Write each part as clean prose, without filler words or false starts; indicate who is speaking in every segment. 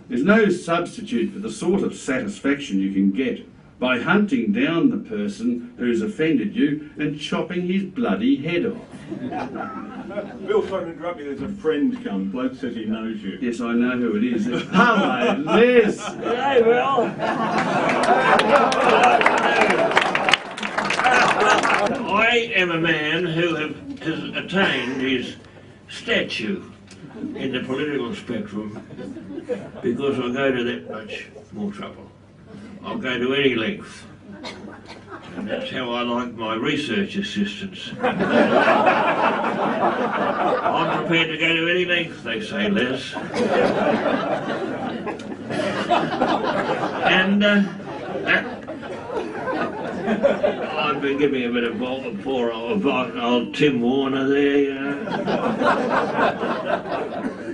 Speaker 1: There's no substitute for the sort of satisfaction you can get by hunting down the person who's offended you and chopping his bloody head off.
Speaker 2: Bill, sorry to interrupt you, there's a friend come. Bloke says he knows you.
Speaker 1: Yes, I know who it is. Hello, Les.
Speaker 3: Hey, Bill. I am a man who has attained his stature in the political spectrum because I go to that much more trouble. I'll go to any length. And that's how I like my research assistants. I'm prepared to go to any length, they say, Les. And I've been giving a bit of poor old Tim Warner there, you know.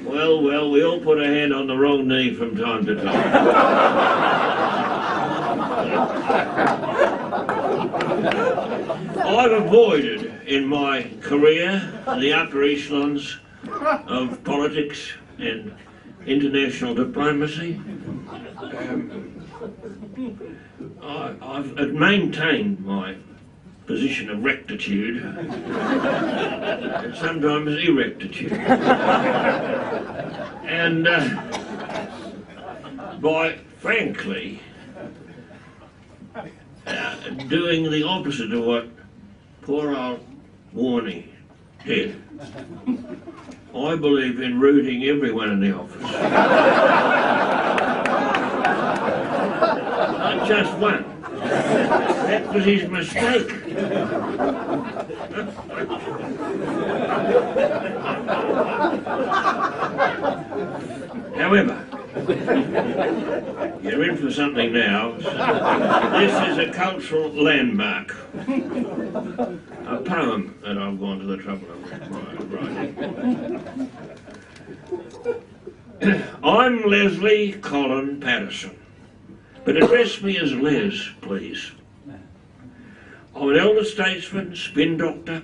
Speaker 3: Well, we all put a hand on the wrong knee from time to time. I've avoided in my career the upper echelons of politics and international diplomacy. I've maintained my position of rectitude and sometimes erectitude. And by frankly doing the opposite of what poor old Warney did. I believe in rooting everyone in the office. Not just one. That was his mistake. However, you're in for something now. This is a cultural landmark. A poem that I've gone to the trouble of writing. I'm Leslie Colin Patterson, but address me as Les, please. I'm an elder statesman, spin doctor,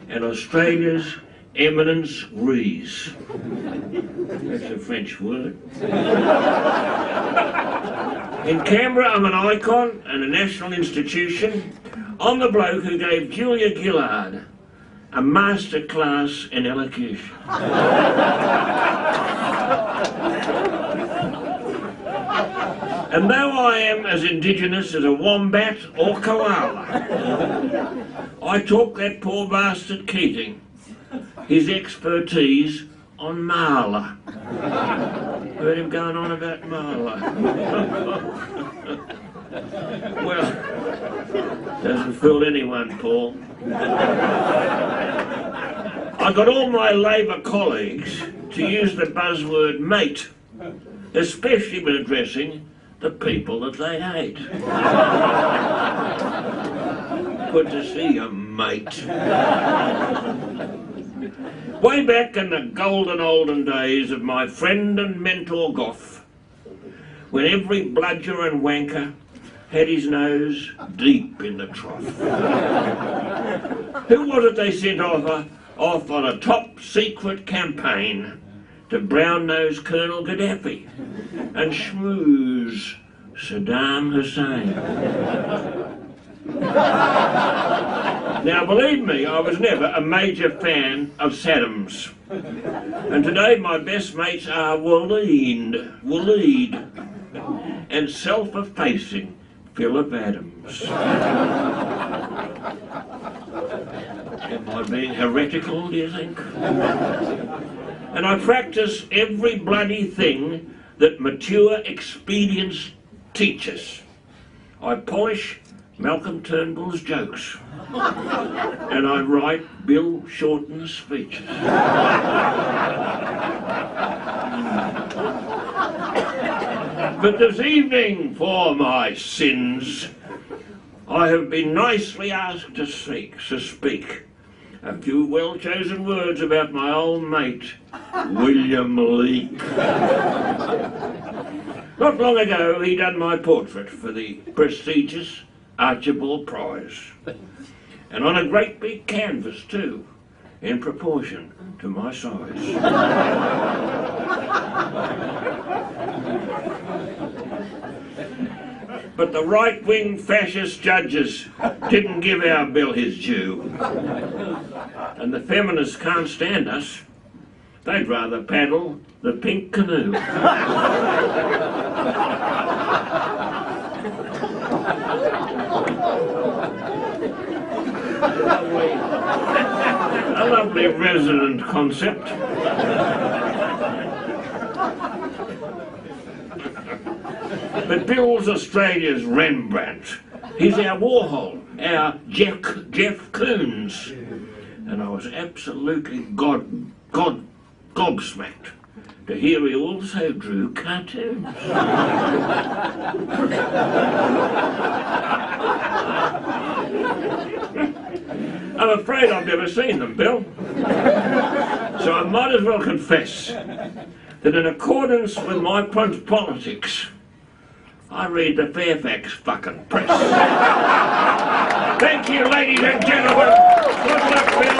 Speaker 3: and Australia's eminence grise. That's a French word. In Canberra, I'm an icon and a national institution. I'm the bloke who gave Julia Gillard a master class in elocution. And though I am as indigenous as a wombat or koala, I taught that poor bastard Keating his expertise on Marla. Heard him going on about Marla. Well, doesn't fool anyone, Paul. I got all my Labor colleagues to use the buzzword mate, especially when addressing the people that they hate. Good to see you, mate. Way back in the golden olden days of my friend and mentor Gough, when every bludger and wanker had his nose deep in the trough. Who was it they sent off on a top secret campaign to brown-nosed Colonel Gaddafi and schmooze Saddam Hussein? Now, believe me, I was never a major fan of Saddam's. And today my best mates are Waleed, and self-effacing Philip Adams. Am I being heretical, do you think? And I practice every bloody thing that mature experience teaches. I polish Malcolm Turnbull's jokes, and I write Bill Shorten's speeches. But this evening, for my sins, I have been nicely asked to speak a few well-chosen words about my old mate, William Leake. Not long ago, he done my portrait for the prestigious Archibald Prize, and on a great big canvas too, in proportion to my size. But the right-wing fascist judges didn't give our bill his due. And the feminists can't stand us. They'd rather paddle the pink canoe. A lovely resonant concept. But Bill's Australia's Rembrandt. He's our Warhol, our Jeff Koons. And I was absolutely gobsmacked to hear he also drew cartoons. I'm afraid I've never seen them, Bill. So I might as well confess that in accordance with my politics, I read the Fairfax fucking press. Thank you, ladies and gentlemen. Good luck, Bill.